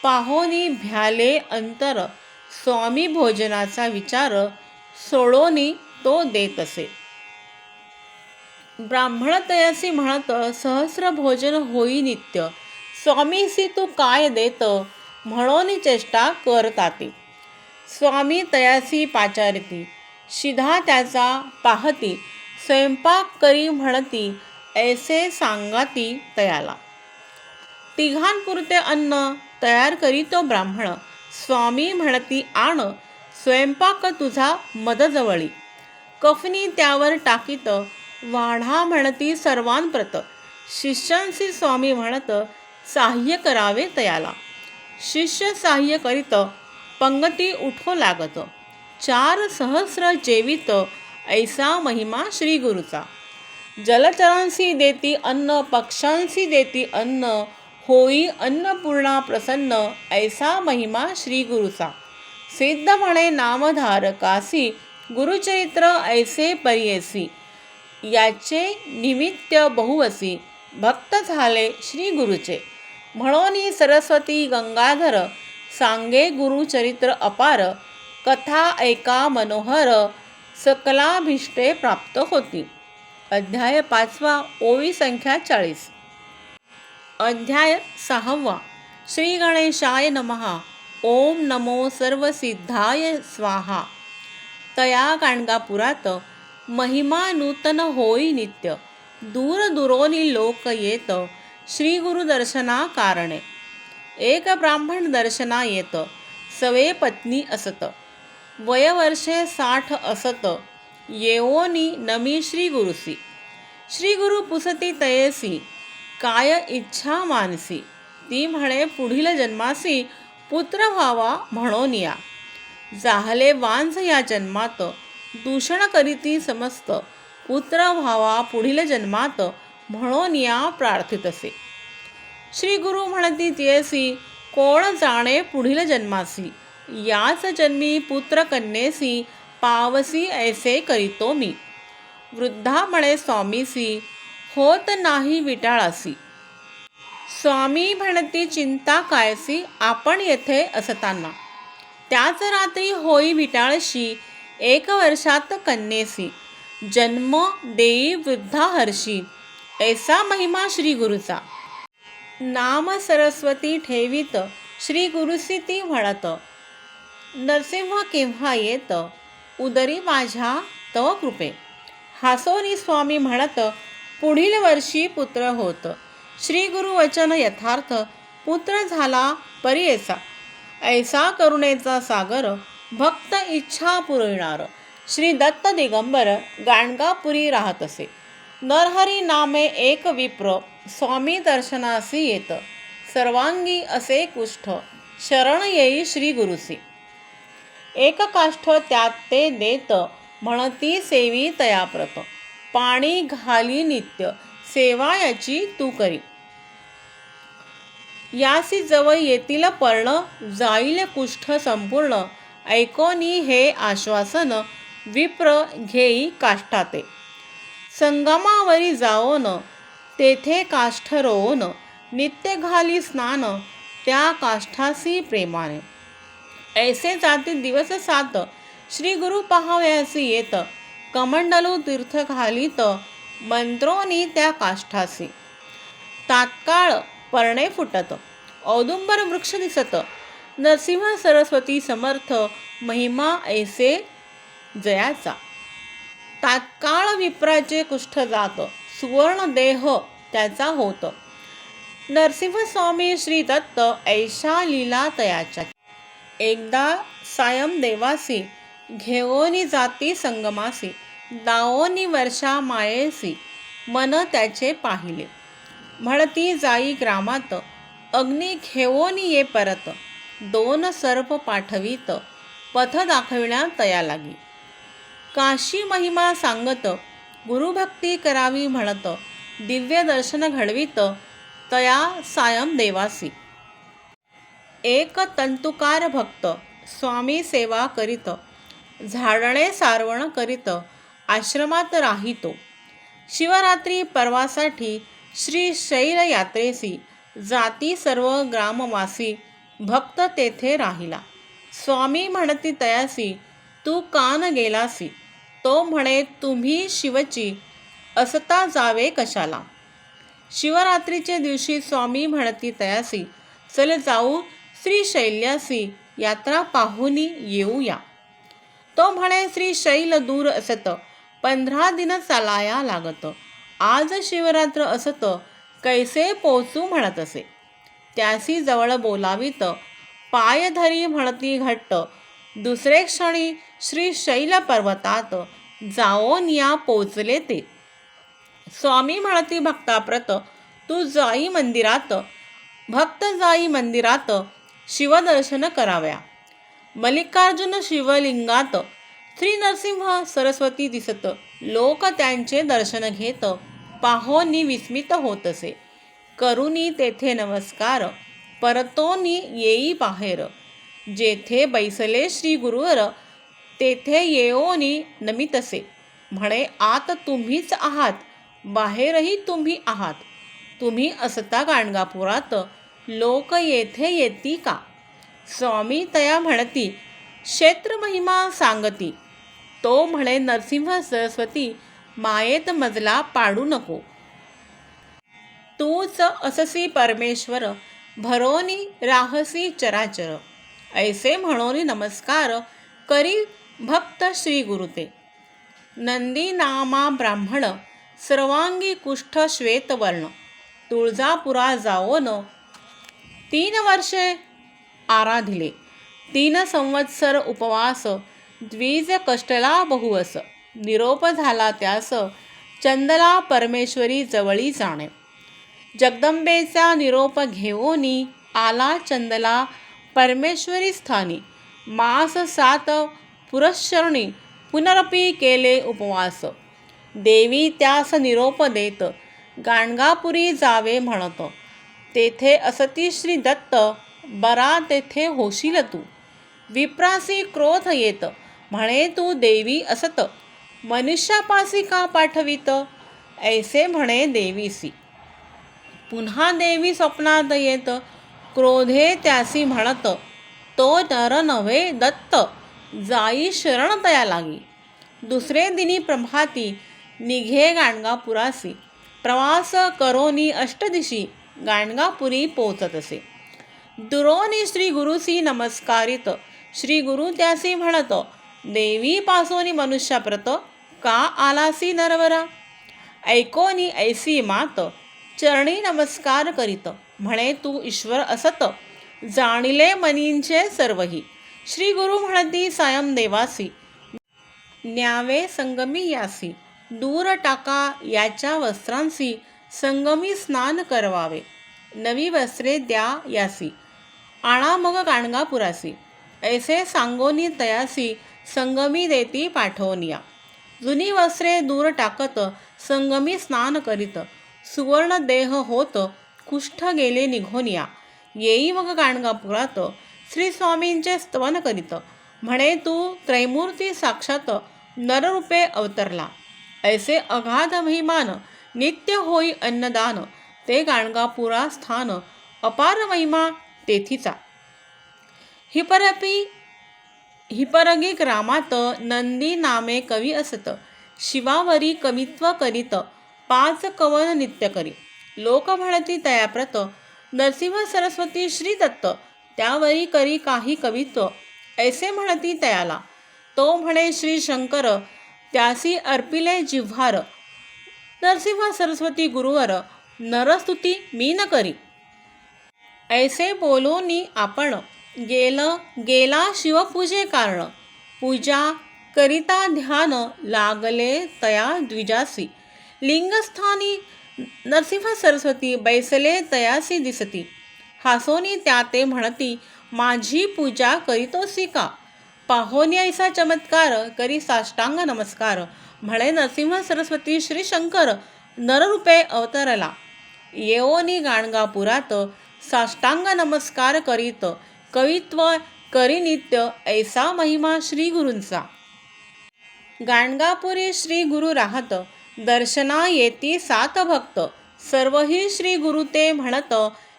पाहोनी भ्याले अंतर. स्वामी भोजनाचा विचार सोडोनी तो देत असे. ब्राह्मण तयासी म्हणत सहस्र भोजन होई नित्य. स्वामीसी तू काय देत म्हणून चेष्टा करताती. स्वामी तयासी पाचारती शिधा त्याचा पाहती. स्वयंपाक करी म्हणती ऐसे सांगाती तयाला. तिघांपुरते अन्न तयार करीतो ब्राह्मण. स्वामी म्हणती आण स्वयंपाक तुझा मदजवळी. कफनी त्यावर टाकीत वाढा म्हणती सर्वांप्रत. शिष्यांशी स्वामी म्हणत साह्य करावे तयाला. शिष्य साह्य करीत पंगती उठो लागत. 4 सहस्र जेवित ऐसा महिमा श्री गुरुचा. जलचरांसी देती अन्न पक्ष्यांसी देती अन्न. होई अन्नपूर्णा प्रसन्न ऐसा महिमा श्री गुरुचा. सिद्ध म्हणे नामधारकासी गुरुचरित्र ऐसे परियेसी. याचे निमित्त बहुवसी भक्त झाले श्री गुरुचे. म्हणून सरस्वती गंगाधर सांगे गुरुचरित्र अपार. कथा ऐका मनोहर सकलाभिष्टे प्राप्त होती. अध्याय 5 ओवी संख्या 40. अध्याय 6 श्री गणेशाय नमः. ओम नमो सर्वसिद्धाय स्वाहा. तया गाणगापुरात महिमा नूतन होई नित्य. दूर दुरोनी लोक येत श्री गुरु दर्शना कारणे. एक ब्राह्मण दर्शना येत सवे पत्नी असत. वयवर्षे 60 असत येवोनी नमी श्री गुरुसी. श्री गुरु पुसती तयेसी काय इच्छा मानसी. ती म्हणे पुढील जन्मासी पुत्र व्हावा म्हणून या. जाहले वांझ या जन्मात दूषण करीती समस्त. पुत्र व्हावा पुढील जन्मात म्हणून या प्रार्थित असे. श्री गुरु म्हणती तियेसी कोण जाणे पुढील जन्मासी. याच जन्मी पुत्र कन्येसी पावसी ऐसे करीतो मी. वृद्धा म्हणे स्वामीसी होत नाही विटाळासी. स्वामी म्हणती चिंता कायसी, आपण येथे असताना. त्याच रात्री होई विटाळशी, 1 वर्षात कन्येसी. जन्म देई वृद्धा हर्षी, ऐसा महिमा श्री गुरुचा. नाम सरस्वती ठेवीत, श्री गुरुसी ती म्हणत. नरसिंह केव्हा येत, उदरी माझ्या तव कृपे. हासोनी स्वामी म्हणत, पुढील वर्षी पुत्र होत. श्री गुरु वचन यथार्थ, पुत्र झाला परी ऐसा. ऐसा करुणेचा सागर, भक्त इच्छा पुरविणार. श्री दत्त दिगंबर गाणगापुरी राहत असे. नरहरी नामे एक विप्र, स्वामी दर्शनासी येत. सर्वांगी असे कुष्ठ, शरण येई श्री गुरुसी. एक काष्ठ त्यात ते देत, म्हणती सेवी तयाप्रत. पाणी घाली नित्य, सेवा याची तू करी. यासी जवळ येतील पर्ण, जाईल कुष्ठ संपूर्ण. ऐकोनी हे आश्वासन, विप्र घेई काष्ठाते. संगमावरी जाओन, तेथे काष्ठ रोवून. नित्य घाली स्नान, त्या काष्ठासी प्रेमाने. ऐसे जाती दिवस 7, श्री गुरु पाहावयासी येत. कमंडलू तीर्थ घालीत, मंत्रोनी त्या काष्ठासी. तात्काळ पर्णे फुटत, औदुंबर वृक्ष दिसत. नरसिंह सरस्वती समर्थ, महिमा ऐसे जयाचा. तात्काळ विप्राचे कुष्ठ जात, सुवर्ण देह त्याचा होत. नरसिंह स्वामी श्री दत्त, ऐशा लीला तयाच्या. एकदा सायम देवासी, घेवोनी जाती संगमासी. दावोनी वर्षा मायेसी, मन त्याचे पाहिले. म्हणती जाई ग्रामात, अग्नी घेवोनी ये परत. 2 सर्प पाठवीत, पथ दाखविण्या तया लागी. काशी महिमा सांगत, गुरुभक्ती करावी म्हणत. दिव्य दर्शन घडवीत, तया सायम देवासी. एक तंतुकार भक्त, स्वामी सेवा करीत. झाडणे सारवण करीत, आश्रमात राहितो. शिवरात्री पर्वासाठी, श्री शैल यात्रेसी. जाती सर्व ग्रामवासी, भक्त तेथे राहिला. स्वामी म्हणती तयासी, तू कान गेलासी. तो म्हणे तुम्ही शिवची, असता जावे कशाला. शिवरात्रीचे दिवशी स्वामी म्हणती तयासी, चल जाऊ श्रीशैल्यासी. यात्रा पाहुनी येऊया. तो म्हणे श्रीशैल दूर असत, 15 दिन चालाया लागत. आज शिवरात्र असत, कैसे पोचू म्हणत असे. त्यासी जवळ बोलावीत, पाय धरी म्हणती घट्ट. दुसरे क्षणी श्रीशैल पर्वतात, जाओन या पोचले ते. स्वामी म्हणती भक्ताप्रत, तू जाई मंदिरात. भक्त जाई मंदिरात, शिवदर्शन कराव्या. मल्लिकार्जुन शिवलिंगात, श्री नरसिंह सरस्वती दिसत. लोक त्यांचे दर्शन घेत, पाहोनी विस्मित होत असे. करुनी तेथे नमस्कार, परतोनी येई बाहेर. जेथे बैसले श्री गुरुवर, तेथे येओनी नमितसे. म्हणे आत तुम्हीच आहात, बाहेरही तुम्ही आहात. तुम्ही असता गाणगापुरात, लोक येथे येती का. स्वामी तया म्हणती, क्षेत्र महिमा सांगती. तो म्हणे नरसिंह सरस्वती, मायेत मजला पाडू नको. तूच अससी परमेश्वर, भरोनी राहसी चराचर. ऐसे म्हणोनी नमस्कार, करी भक्त श्री गुरुते. नंदी नामा ब्राह्मण, सर्वांगी कुष्ठ श्वेतवर्ण. तुळजापुरा जाओन, 3 वर्षे आराधिले. 3 संवत्सर उपवास, द्विज कष्टला बहुवस. निरोप झाला त्यास, चंदला परमेश्वरी जवळी जाणे. जगदंबेचा निरोप घेऊनी, आला चंदला परमेश्वरी स्थानी. मास 7 पुरश्चरणी, पुनरपी केले उपवास. देवी त्यास निरोप देत, गाणगापुरी जावे म्हणत. तेथे असती श्री दत्त, बरा तेथे होशील तू. विप्रासी क्रोध येत, म्हणे तू देवी असत. मनुष्यापासी का पाठवित. ऐसे म्हणे देवीसी. पुन्हा देवी स्वप्नात येत क्रोधे त्यासी म्हणत, तो नर नव्हे दत्त, जाई शरण तया लागी. दुसरे दिनी प्रभाती निघे गाणगापुरासी, प्रवास करोनी अष्टदिशी गाणगापुरी पोचत असे. दुरोनी श्री गुरुसी नमस्कारित, श्री गुरु त्यासी म्हणत, देवी पासोनी मनुष्याप्रत, का आलासी नरवरा. ऐकोनी ऐसी मात, चरणी नमस्कार करीत, म्हणे तू ईश्वर असत, जाणिले मनींचे सर्वही. श्री गुरु म्हणती सायं देवासी, न्यावे संगमी यासी. दूर टाका याच्या वस्त्रांसी, संगमी स्नान करवावे. नवी वस्त्रे द्या यासी, आणा मग गाणगापुरासी. ऐसे सांगोनी तयासी, संगमी देती पाठवनिया. जुनी वस्त्रे दूर टाकत, संगमी स्नान करीत, सुवर्ण देह होत, कुष्ठ गेले निघोनिया. येई मग गाणगापुरात, श्री स्वामींचे स्तवन करीत, म्हणे तू त्रैमूर्ती साक्षात नररूपे अवतरला. ऐसे अगाध महिमान, नित्य होई अन्नदान, ते गाणगापुरा स्थान, अपार महिमा तेथीचा. हिपरगी ग्रामात नंदी नामे कवी असत, शिवावरी कवित्व करीत, 5 कवन नित्य करी. लोक म्हणती तयाप्रत, नरसिंह सरस्वती श्री दत्त, त्यावरी करी काही कवित्व. ऐसे म्हणती तयाला, तो म्हणे श्री शंकर, त्यासी अर्पिले जिव्हार. नरसिंह सरस्वती गुरुवर, नरस्तुती मी न करी. ऐसे बोलोनी आपण, गेला शिवपूजे कारण. पूजा करिता ध्यान, लागले तया द्विजासी. लिंगस्थानी नरसिंह सरस्वती, बैसले तयासी दिसती. हासोनी त्या ते म्हणती, माझी पूजा करीतोसी का. पाहोनी ऐसा चमत्कार, करी साष्टांग नमस्कार. म्हणे नरसिंह सरस्वती श्री शंकर, नररूपे अवतरला. येओनी गाणगापुरात, साष्टांग नमस्कार करीत, कवित्व करी नित्य, ऐसा महिमा श्री गुरूंचा. गाणगापुरी श्री गुरु राहत, दर्शना येती 7 भक्त. सर्वही श्री गुरु ते म्हणत,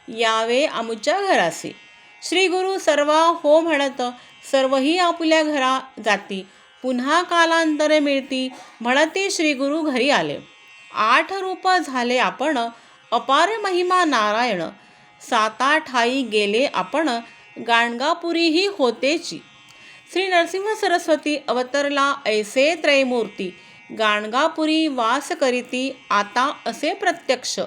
यावे आमुच्या घरासी. श्री गुरु सर्वा हो म्हणत, सर्वही आपुल्या घरा जाती. पुन्हा कालांतरे मिळती, म्हणती श्री गुरु घरी आले. 8 रूप झाले आपण, अपार महिमा नारायण. 7 ठाई गेले आपण, गाणगापुरीही होतेची. श्री नरसिंह सरस्वती अवतरला ऐसे त्रैमूर्ती, गाणगापुरी वास करीती आता असे प्रत्यक्ष.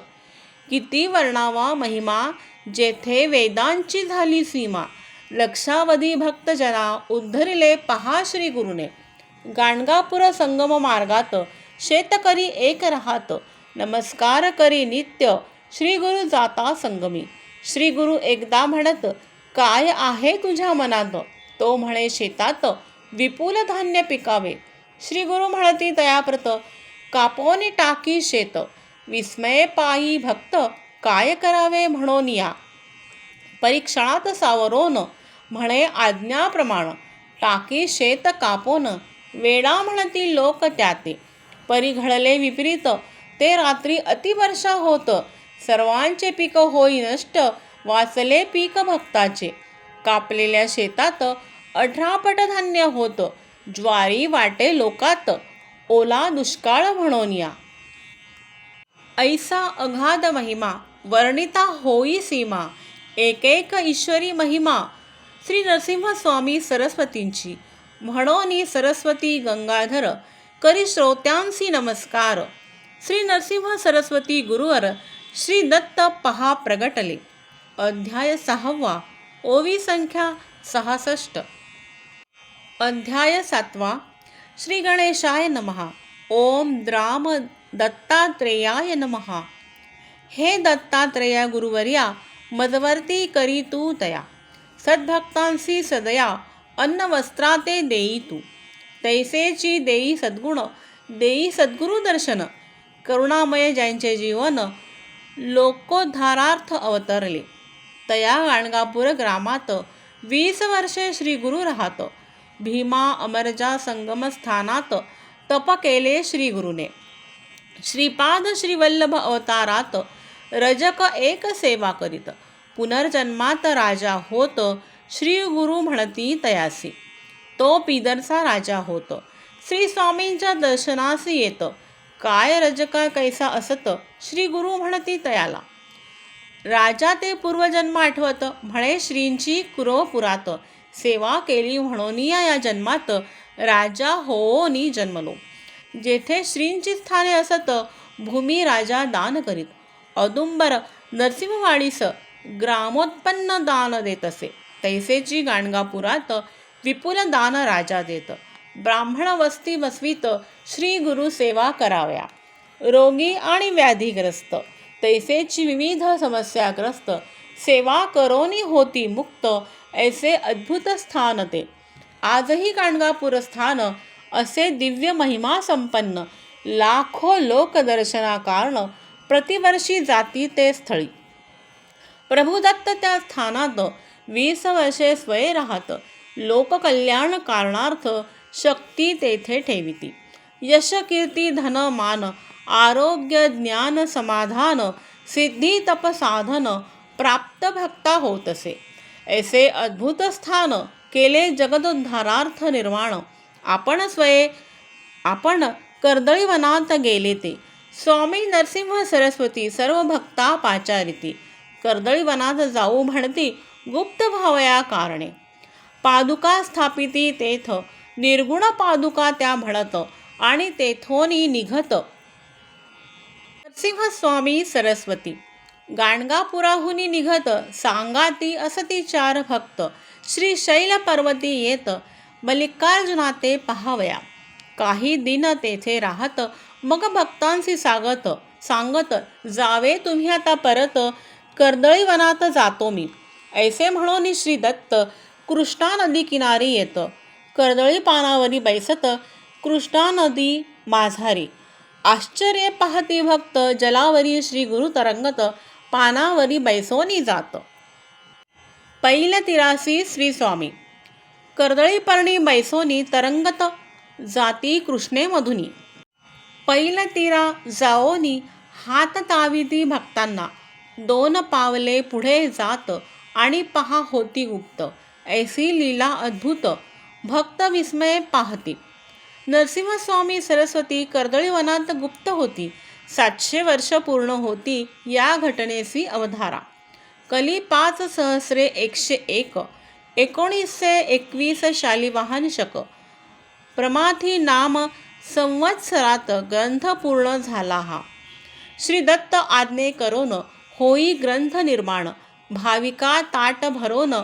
किती वर्णावा महिमा, जेथे वेदांची झाली सीमा. लक्षावधी भक्तजना, उद्धरिले पहा श्री गुरुने. गाणगापुर संगम मार्गात, शेतकरी एक राहात. नमस्कार करी नित्य, श्री गुरु जाता संगमी. श्री गुरु एकदा म्हणत, काय आहे तुझ्या मनात. तो म्हणे शेतात, विपुल धान्य पिकावे. श्री गुरु म्हणती तयाप्रत, कापोनी टाकी शेत. विस्मय पायी भक्त, काय करावे म्हणून या. परीक्षणात सावरोन, म्हणे आज्ञाप्रमाण. टाकी शेत कापोन, वेडा म्हणती लोक त्याते. परी घडले विपरीत, ते रात्री अतिवर्षा होत. सर्वांचे पीक होई नष्ट, वाचले पीक भक्ताचे. कापलेल्या शेतात 18 पट धान्य होत. ज्वारी वाटे लोकात, ओला दुष्काळ म्हणून या. ऐसा अगाध महिमा, वर्णिता होई सीमा. एक ईश्वरी महिमा, श्री नरसिंह स्वामी सरस्वतींची. म्हणोनी सरस्वती गंगाधर, करी श्रोत्यांसी नमस्कार. श्री नरसिंह सरस्वती गुरुवर, श्री दत्त पहा प्रगटले. अध्याय 6, ओवी संख्या 66. अध्याय 7. श्री गणेशाय नमः. ओम द्राम दत्तात्रेयाय नमः. हे दत्तात्रेया गुरुवर्या, मजवर्ती करी तू दया. सद्भक्तांसी सदया, अन्न वस्त्राते देई तू. तैसेची देई सद्गुण, देई सद्गुरु दर्शन. करुणामय ज्यांचे जीवन, लोकोद्धारार्थ अवतरले. तया गाणगापूर ग्रामात 20 वर्षे श्री गुरु राहत. भीमा अमरजा संगम स्थानात तप केले श्री गुरुने. श्रीपाद श्रीवल्लभ अवतारात रजक एक सेवा करीत. पुनर्जन्मात राजा होत श्री गुरु म्हणती तयासी. तो पिदरचा राजा होत श्री स्वामींच्या दर्शनास येत. काय रजका कैसा असत श्री गुरु म्हणती तयाला. राजा ते पूर्वजन्म आठवत म्हणे श्रींची कुरवपुरात. सेवा केली म्हणून या जन्मात राजा होनी जन्मलो. जेथे श्रींची स्थाने असत भूमी राजा दान करीत. औदुंबर नरसिंहवाडीस ग्रामोत्पन्न दान देत असे. तैसेची गाणगापुरात विपुल दान राजा देत. ब्राह्मण वस्ती बसवीत श्री गुरु सेवा कराव्या. रोगी आणि व्याधीग्रस्त तैसेची विविध समस्याग्रस्त सेवा करोनी होती मुक्त. ऐसे अद्भुत स्थान ते. आजही गाणगापूर स्थान असे दिव्य महिमा संपन्न लाखो लोक दर्शना कारण प्रतिवर्षी जाती ते स्थळी. प्रभुदत्त त्या स्थानात 20 वर्षे स्वये राहत. लोककल्याण कारणार्थ शक्ती तेथे ठेविती. यश कीर्ती धन मान आरोग्य ज्ञान समाधान सिद्धी तप साधन प्राप्त भक्ता होत असे. ऐसे अद्भुत स्थान केले जगदोद्धारार्थ निर्माण. आपण कर्दळी वनात गेले ते. स्वामी नरसिंह सरस्वती सर्व भक्ता पाचारिती. कर्दळी वनात जाऊ म्हणती गुप्त भावया कारणे. पादुका स्थापिती तेथ निर्गुण पादुका त्या म्हणत आणि तेथोनी निघत नरसिंह स्वामी सरस्वती. गाणगापुराहुनी निघत सांगाती असती 4 भक्त. श्री शैल पर्वती येत मल्लिकार्जुना ते पाहावया. काही दिन तेथे राहत मग भक्तांशी सांगत जावे तुम्ही आता परत. कर्दळी वनात जातो मी. ऐसे म्हणून श्री दत्त कृष्णा नदी किनारी येत. कर्दळी पानावरी बैसत कृष्णा नदी माझारी. आश्चर्य पाहती भक्त जलावरी श्री गुरु तरंगत पानावरी बैसोनी जात. पैल तिरासी श्री स्वामी कर्दळी पर्णी बैसोनी तरंगत जाती कृष्णे मधुनी. पैल तिरा जाओनी हात ताविती भक्तांना. 2 पावले पुढे जात आणि पहा होती गुप्त. ऐसी लीला अद्भुत भक्त विस्मय पाहती. नरसिंहस्वामी सरस्वती कर्दळी वनात गुप्त होती. 700 वर्ष पूर्ण होती या घटनेसी अवधारा. कली 5 सहस्रे 101 1921 शालिवाहन शक. प्रमाथी नाम संवत्सरात ग्रंथ पूर्ण झाला हा. श्री दत्त आज्ञे करोन होई ग्रंथ निर्माण. भाविका ताट भरोन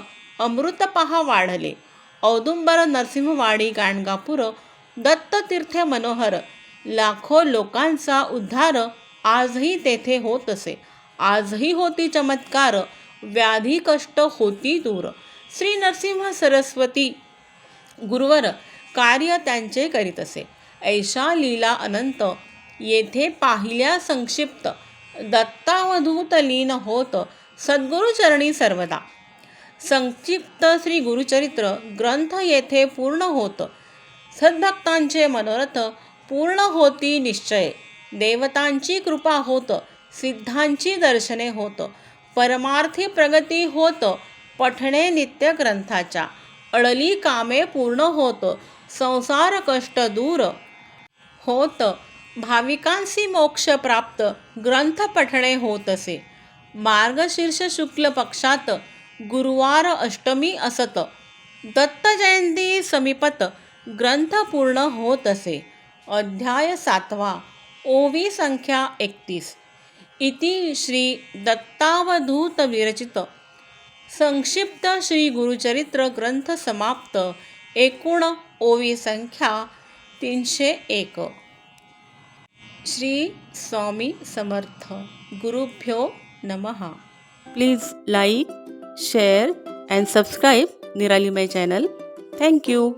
अमृत पहा वाढले. औदुंबर नरसिंहवाडी गाणगापूर दत्त तीर्थे मनोहर. लाखो लोकांचा उद्धार आजही तेथे होत असे. आजही होती चमत्कार व्याधी कष्ट होती दूर. श्री नरसिंह सरस्वती गुरुवर कार्य त्यांचे करीत असे. ऐशा लीला अनंत येथे पाहिल्या संक्षिप्त. दत्तावधूत लीन होत सद्गुरुचरणी सर्वदा. संक्षिप्त श्री गुरुचरित्र ग्रंथ येथे पूर्ण होत. सद्भक्तांचे मनोरथ पूर्ण होती निश्चय. देवतांची कृपा होत सिद्धांची दर्शने होत. परमार्थी प्रगती होत पठणे नित्य ग्रंथाच्या. अडली कामे पूर्ण होत संसार कष्ट दूर होत. भाविकांसी मोक्ष प्राप्त ग्रंथ पठणे होत असे. मार्गशीर्ष शुक्ल पक्षात गुरुवार अष्टमी असत. दत्त जयंती समीपत ग्रंथ पूर्ण होत असे. अध्याय 7 ओवी संख्या 31 इति श्री दत्तावधूत विरचित संक्षिप्त श्री गुरुचरित्र ग्रंथ समाप्त. एकूण ओवी संख्या 301. श्री स्वामी समर्थ. गुरुभ्यो नमः. Please like, share and subscribe Nirali my channel. Thank you.